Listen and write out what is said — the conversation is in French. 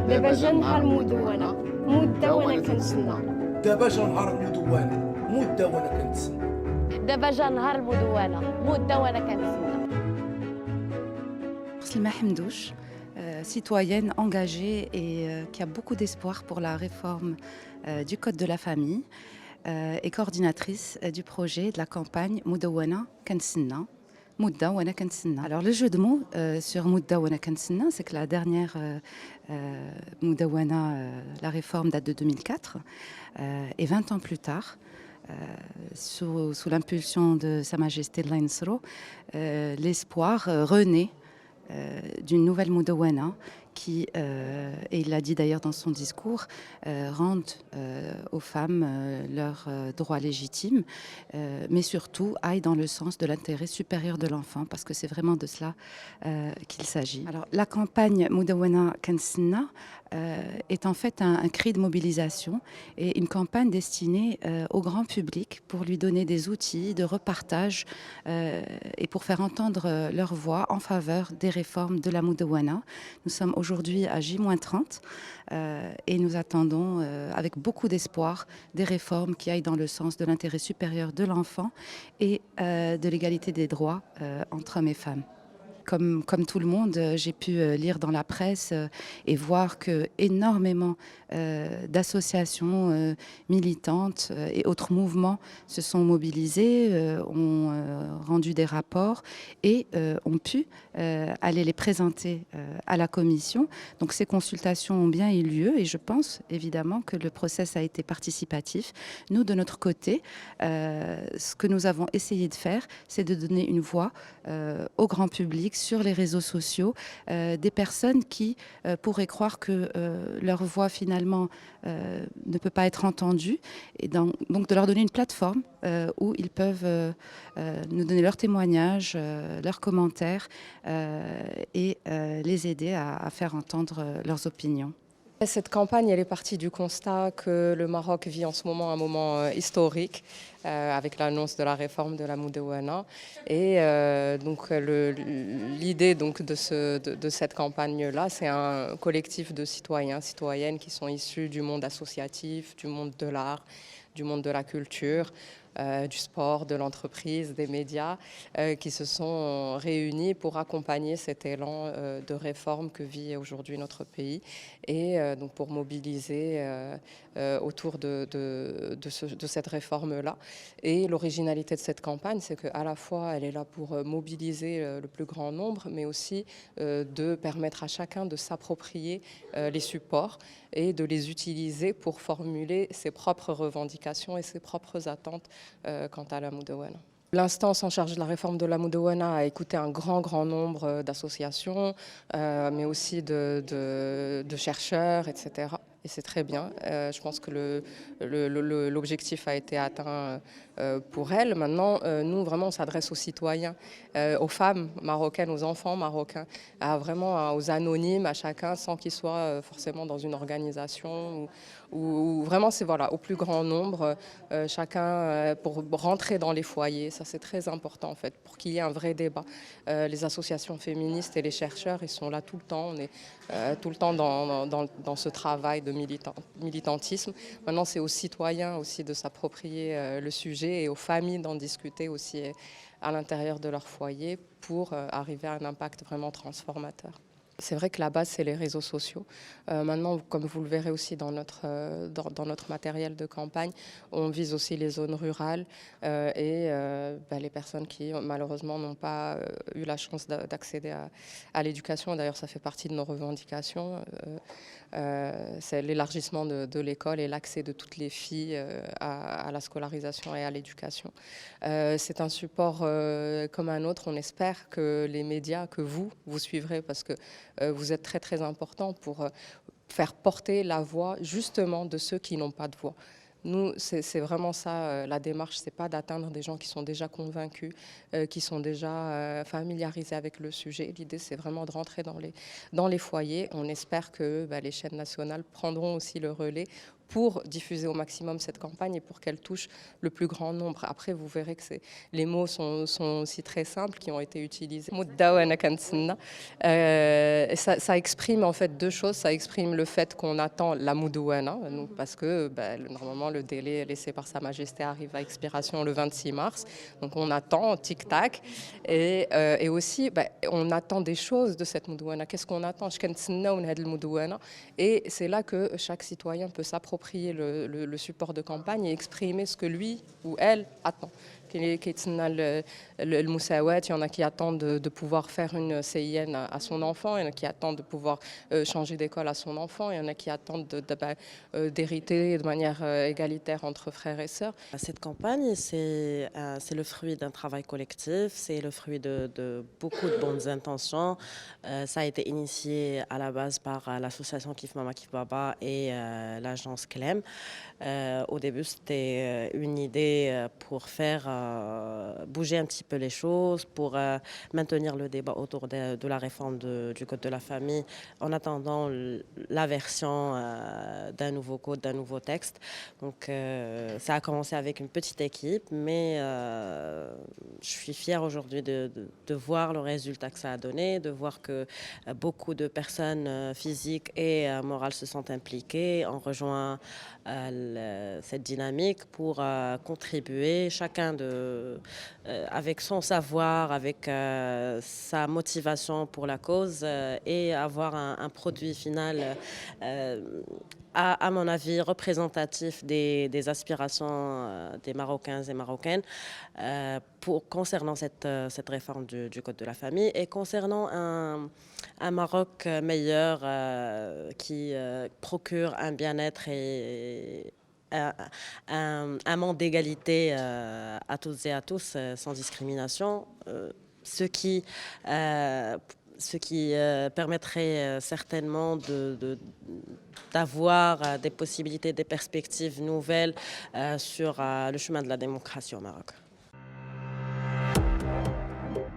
دابا جا نهار المدونة مدة وأنا كنتسنى. دابا جا نهار المدونة مدة وأنا كنتسنى. دابا جا نهار المدونة مدة وأنا كنتسنى. Slima Hamdouche, citoyenne engagée et qui a beaucoup d'espoir pour la réforme du Code de la famille et coordinatrice du projet de la campagne Moudawana Kansenna. Mouda Wana Kansenna. Alors le jeu de mots sur Mouda Wana Kansenna, c'est que la dernière Moudawana, la réforme date de 2004 et 20 ans plus tard, sous l'impulsion de Sa Majesté Laïnsro, l'espoir renaît d'une nouvelle Moudawana qui, et il l'a dit d'ailleurs dans son discours, rendent aux femmes leurs droits légitimes, mais surtout aillent dans le sens de l'intérêt supérieur de l'enfant, parce que c'est vraiment de cela qu'il s'agit. Alors, la campagne Moudawana Kansenna est en fait un cri de mobilisation et une campagne destinée au grand public pour lui donner des outils de repartage et pour faire entendre leur voix en faveur des réformes de la Moudawana. Nous sommes aujourd'hui à J-30 et nous attendons avec beaucoup d'espoir des réformes qui aillent dans le sens de l'intérêt supérieur de l'enfant et de l'égalité des droits entre hommes et femmes. Comme tout le monde, j'ai pu lire dans la presse et voir que énormément d'associations militantes et autres mouvements se sont mobilisés, ont rendu des rapports et ont pu aller les présenter à la commission. Donc ces consultations ont bien eu lieu et je pense évidemment que le process a été participatif. Nous, de notre côté, ce que nous avons essayé de faire, c'est de donner une voix au grand public sur les réseaux sociaux, des personnes qui pourraient croire que leur voix finalement ne peut pas être entendue, et donc de leur donner une plateforme où ils peuvent nous donner leurs témoignages, leurs commentaires et les aider à faire entendre leurs opinions. Cette campagne, elle est partie du constat que le Maroc vit en ce moment un moment historique avec l'annonce de la réforme de la Moudawana. Et donc l'idée de cette campagne-là, c'est un collectif de citoyens, citoyennes qui sont issus du monde associatif, du monde de l'art, du monde de la culture, du sport, de l'entreprise, des médias, qui se sont réunis pour accompagner cet élan de réforme que vit aujourd'hui notre pays et donc pour mobiliser autour de cette réforme-là. Et l'originalité de cette campagne, c'est qu'à la fois, elle est là pour mobiliser le plus grand nombre, mais aussi de permettre à chacun de s'approprier les supports et de les utiliser pour formuler ses propres revendications et ses propres attentes quant à la Moudawana. L'instance en charge de la réforme de la Moudawana a écouté un grand nombre d'associations, mais aussi de chercheurs, etc. Et c'est très bien. Je pense que l'objectif a été atteint pour elle. Maintenant, nous, vraiment, on s'adresse aux citoyens, aux femmes marocaines, aux enfants marocains, vraiment aux anonymes, à chacun, sans qu'ils soient forcément dans une organisation. Ou vraiment, c'est voilà, au plus grand nombre, chacun pour rentrer dans les foyers. Ça, c'est très important, en fait, pour qu'il y ait un vrai débat. Les associations féministes et les chercheurs, ils sont là tout le temps. On est tout le temps dans ce travail de militantisme. Maintenant, c'est aux citoyens aussi de s'approprier le sujet et aux familles d'en discuter aussi à l'intérieur de leur foyer pour arriver à un impact vraiment transformateur. C'est vrai que la base, c'est les réseaux sociaux. Maintenant, comme vous le verrez aussi dans notre matériel de campagne, on vise aussi les zones rurales et les personnes qui, malheureusement, n'ont pas eu la chance d'accéder à l'éducation. D'ailleurs, ça fait partie de nos revendications. C'est l'élargissement de l'école et l'accès de toutes les filles à la scolarisation et à l'éducation. C'est un support comme un autre. On espère que les médias, que vous suivrez, parce que vous êtes très important pour faire porter la voix justement de ceux qui n'ont pas de voix. Nous, c'est vraiment ça, la démarche, c'est pas d'atteindre des gens qui sont déjà convaincus, qui sont déjà familiarisés avec le sujet. L'idée, c'est vraiment de rentrer dans les foyers. On espère que les chaînes nationales prendront aussi le relais pour diffuser au maximum cette campagne et pour qu'elle touche le plus grand nombre. Après, vous verrez que les mots sont aussi très simples qui ont été utilisés. Ça exprime en fait deux choses. Ça exprime le fait qu'on attend la Moudouana, parce que normalement le délai laissé par Sa Majesté arrive à expiration le 26 mars. Donc on attend, tic-tac. Et aussi, on attend des choses de cette Moudouana. Qu'est-ce qu'on attend? Et c'est là que chaque citoyen peut s'approprier le support de campagne et exprimer ce que lui ou elle attend. Il y en a qui attendent de pouvoir faire une CIN à son enfant, il y en a qui attendent de pouvoir changer d'école à son enfant, il y en a qui attendent d'hériter de manière égalitaire entre frères et sœurs. Cette campagne, c'est le fruit d'un travail collectif, c'est le fruit de beaucoup de bonnes intentions. Ça a été initié à la base par l'association Kif Mama Kif Baba et l'agence Clem. Au début, c'était une idée pour faire bouger un petit peu les choses, pour maintenir le débat autour de la réforme du Code de la famille en attendant la version d'un nouveau code, d'un nouveau texte. Donc ça a commencé avec une petite équipe, mais je suis fière aujourd'hui de voir le résultat que ça a donné, de voir que beaucoup de personnes physiques et morales se sont impliquées, ont rejoint cette dynamique pour contribuer, chacun avec son savoir, avec sa motivation pour la cause et avoir un produit final à mon avis, représentatif des aspirations des Marocains et Marocaines concernant cette réforme du Code de la famille et concernant un Maroc meilleur qui procure un bien-être et un monde d'égalité à toutes et à tous, sans discrimination, ce qui permettrait certainement d'avoir des possibilités, des perspectives nouvelles sur le chemin de la démocratie au Maroc.